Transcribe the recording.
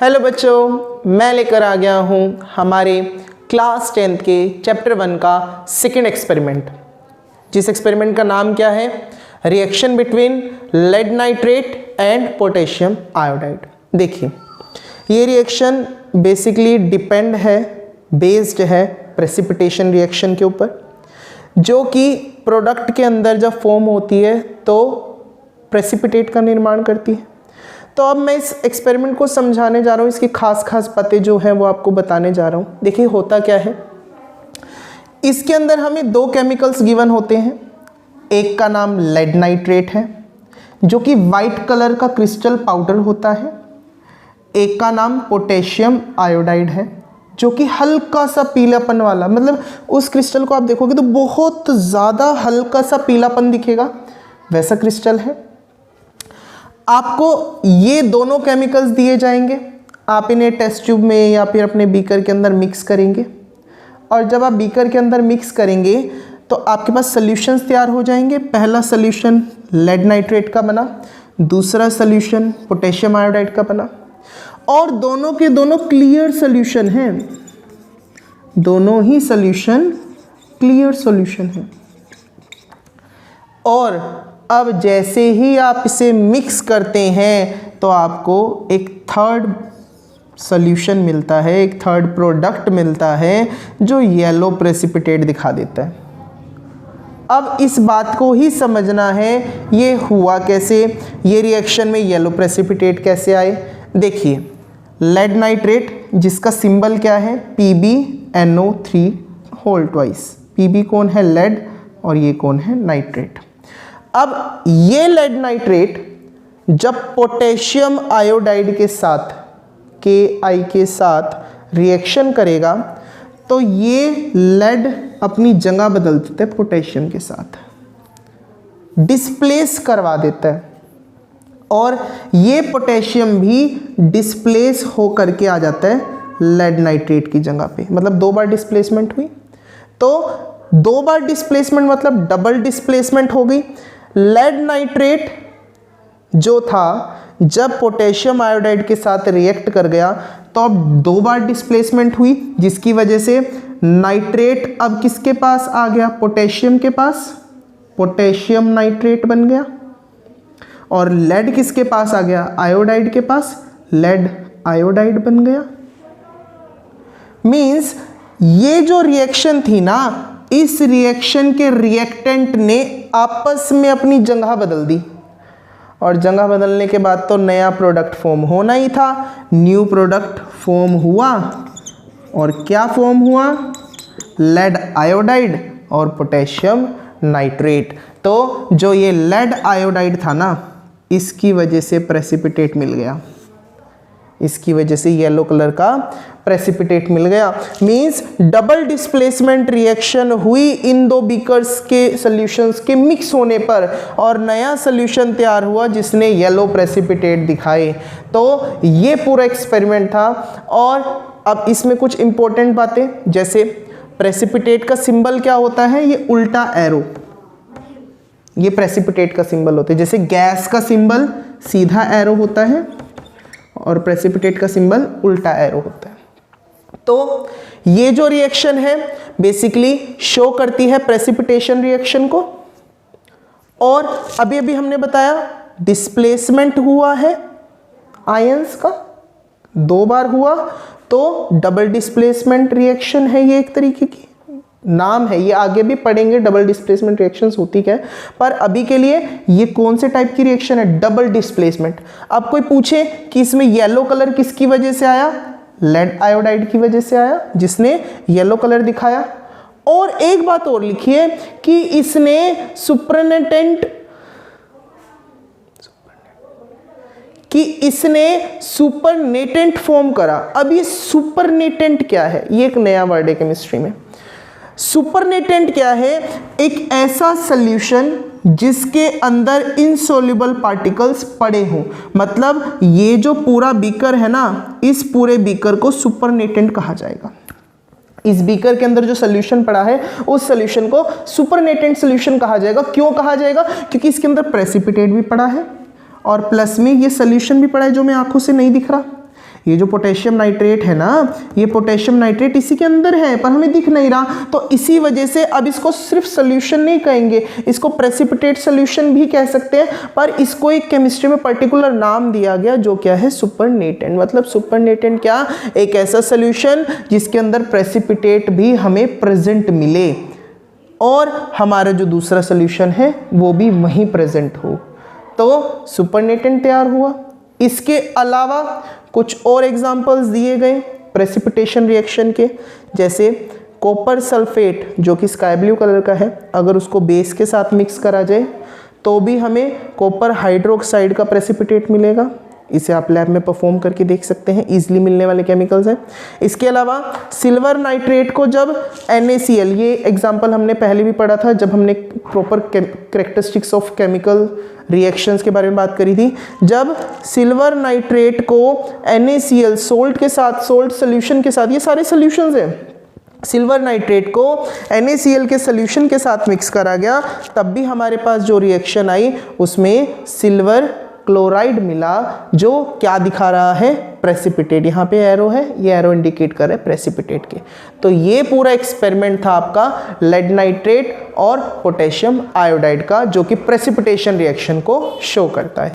Hello बच्चों, मैं लेकर आ गया हूँ हमारे क्लास 10th के चैप्टर 1 का सेकेंड एक्सपेरिमेंट, जिस एक्सपेरिमेंट का नाम क्या है, reaction between lead nitrate and potassium iodide. देखिए, ये रिएक्शन बेसिकली डिपेंड है, बेस्ड है प्रेसिपिटेशन रिएक्शन के ऊपर, जो कि प्रोडक्ट के अंदर जब फॉर्म होती है तो प्रेसिपिटेट का निर्माण करती है। तो अब मैं इस एक्सपेरिमेंट को समझाने जा रहा हूँ, इसकी खास बातें जो हैं वो आपको बताने जा रहा हूँ। देखिए होता क्या है, इसके अंदर हमें दो केमिकल्स गिवन होते हैं। एक का नाम लेड नाइट्रेट है जो कि वाइट कलर का क्रिस्टल पाउडर होता है। एक का नाम पोटेशियम आयोडाइड है जो कि हल्का सा पीलापन वाला, मतलब उस क्रिस्टल को आप देखोगे तो बहुत ज़्यादा हल्का सा पीलापन दिखेगा, वैसा क्रिस्टल है। आपको ये दोनों केमिकल्स दिए जाएंगे, आप इन्हें टेस्ट ट्यूब में या फिर अपने बीकर के अंदर मिक्स करेंगे, और जब आप बीकर के अंदर मिक्स करेंगे तो आपके पास सॉल्यूशंस तैयार हो जाएंगे। पहला सॉल्यूशन लेड नाइट्रेट का बना, दूसरा सॉल्यूशन पोटेशियम आयोडाइड का बना, और दोनों के दोनों क्लियर सॉल्यूशन हैं, दोनों ही सॉल्यूशन क्लियर सॉल्यूशन है। और अब जैसे ही आप इसे मिक्स करते हैं तो आपको एक थर्ड सॉल्यूशन मिलता है, एक थर्ड प्रोडक्ट मिलता है जो येलो प्रेसिपिटेट दिखा देता है। अब इस बात को ही समझना है, ये हुआ कैसे, ये रिएक्शन में येलो प्रेसिपिटेट कैसे आए। देखिए, लेड नाइट्रेट जिसका सिंबल क्या है, PbNO3 होल ट्वाइस। Pb कौन है, लेड, और ये कौन है, नाइट्रेट। अब ये लेड नाइट्रेट जब पोटेशियम आयोडाइड के साथ, Ki के साथ रिएक्शन करेगा तो ये लेड अपनी जगह बदल देता है, पोटेशियम के साथ डिस्प्लेस करवा देता है, और ये पोटेशियम भी डिस्प्लेस हो करके आ जाता है लेड नाइट्रेट की जगह पे। मतलब दो बार डिस्प्लेसमेंट हुई, तो दो बार डिस्प्लेसमेंट मतलब डबल डिस्प्लेसमेंट हो गई। लेड नाइट्रेट जो था जब पोटेशियम आयोडाइड के साथ रिएक्ट कर गया तो अब दो बार डिस्प्लेसमेंट हुई, जिसकी वजह से नाइट्रेट अब किसके पास आ गया, पोटेशियम के पास, पोटेशियम नाइट्रेट बन गया। और लेड किसके पास आ गया, आयोडाइड के पास, लेड आयोडाइड बन गया। मींस ये जो रिएक्शन थी ना, इस रिएक्शन के रिएक्टेंट ने आपस में अपनी जगह बदल दी, और जगह बदलने के बाद तो नया प्रोडक्ट फॉर्म होना ही था। न्यू प्रोडक्ट फॉर्म हुआ, और क्या फॉर्म हुआ, लेड आयोडाइड और पोटेशियम नाइट्रेट। तो जो ये लेड आयोडाइड था ना, इसकी वजह से प्रेसिपिटेट मिल गया, इसकी वजह से येलो कलर का प्रेसिपिटेट मिल गया। मींस डबल डिस्प्लेसमेंट रिएक्शन हुई इन दो बीकर्स के सॉल्यूशंस के मिक्स होने पर, और नया सॉल्यूशन तैयार हुआ जिसने येलो प्रेसिपिटेट दिखाए। तो ये पूरा एक्सपेरिमेंट था। और अब इसमें कुछ इंपॉर्टेंट बातें, जैसे प्रेसिपिटेट का सिंबल क्या होता है, ये उल्टा एरो, ये प्रेसिपिटेट का सिंबल होता है। जैसे गैस का सिंबल सीधा एरो होता है और प्रेसिपिटेट का सिंबल उल्टा एरो होता है। तो ये जो रिएक्शन है बेसिकली शो करती है प्रेसिपिटेशन रिएक्शन को। और अभी अभी हमने बताया डिस्प्लेसमेंट हुआ है आयंस का, दो बार हुआ, तो डबल डिस्प्लेसमेंट रिएक्शन है ये, एक तरीके की नाम है, ये आगे भी पढ़ेंगे डबल डिस्प्लेसमेंट रिएक्शंस होती क्या है। पर अभी के लिए ये कौन से टाइप की रिएक्शन है, डबल डिस्प्लेसमेंट। अब कोई पूछे कि इसमें येलो कलर किसकी वजह से आया, लेड आयोडाइड की वजह से आया, जिसने येलो कलर दिखाया। और एक बात और लिखिए कि इसने सुपरनेटेंट फॉर्म करा। अब ये सुपरनेटेंट क्या है, ये एक नया वर्ड है केमिस्ट्री में। सुपरनेटेंट क्या है, एक ऐसा सॉल्यूशन जिसके अंदर इनसॉल्युबल पार्टिकल्स पड़े हों। मतलब ये जो पूरा बीकर है ना, इस पूरे बीकर को सुपरनेटेंट कहा जाएगा। इस बीकर के अंदर जो सॉल्यूशन पड़ा है उस सॉल्यूशन को सुपरनेटेंट सॉल्यूशन कहा जाएगा। क्यों कहा जाएगा, क्योंकि इसके अंदर प्रेसिपिटेट भी पड़ा है और प्लस में ये सॉल्यूशन भी पड़ा है जो मैं आंखों से नहीं दिख रहा। ये जो पोटेशियम नाइट्रेट है ना, ये पोटेशियम नाइट्रेट इसी के अंदर है पर हमें दिख नहीं रहा, तो इसी वजह से अब इसको सिर्फ सोल्यूशन नहीं कहेंगे, इसको प्रेसिपिटेट सोल्यूशन भी कह सकते हैं, पर इसको एक केमिस्ट्री में पर्टिकुलर नाम दिया गया जो क्या है, सुपरनेटेंट। मतलब सुपरनेटेंट क्या, एक ऐसा सोल्यूशन जिसके अंदर प्रेसिपिटेट भी हमें प्रेजेंट मिले और हमारा जो दूसरा सोल्यूशन है वो भी वहीं प्रेजेंट हो, तो सुपरनेटेंट तैयार हुआ। इसके अलावा कुछ और एग्जांपल्स दिए गए प्रेसिपिटेशन रिएक्शन के, जैसे कॉपर सल्फेट जो कि स्काई ब्लू कलर का है, अगर उसको बेस के साथ मिक्स करा जाए तो भी हमें कॉपर हाइड्रोक्साइड का प्रेसिपिटेट मिलेगा। इसे आप लैब में परफॉर्म करके देख सकते हैं, इजीली मिलने वाले केमिकल्स हैं। इसके अलावा सिल्वर नाइट्रेट को जब NaCl, ये एग्जांपल हमने पहले भी पढ़ा था जब हमने proper characteristics of chemical reactions के बारे में बात करी थी, जब सिल्वर नाइट्रेट को NaCl सोल्ट के साथ, सोल्ट सोल्यूशन के साथ, ये सारे सोल्यूशंस हैं, सिल्वर नाइट्रेट को NaCl के सोल्यूशन के साथ मिक्स करा गया, तब भी हमारे पास जो रिएक्शन आई उसमें सिल्वर क्लोराइड मिला, जो क्या दिखा रहा है, प्रेसिपिटेट। यहाँ पे एरो है, ये एरो इंडिकेट कर रहा है प्रेसिपिटेट के। तो ये पूरा एक्सपेरिमेंट था आपका लेड नाइट्रेट और पोटेशियम आयोडाइड का, जो कि प्रेसिपिटेशन रिएक्शन को शो करता है।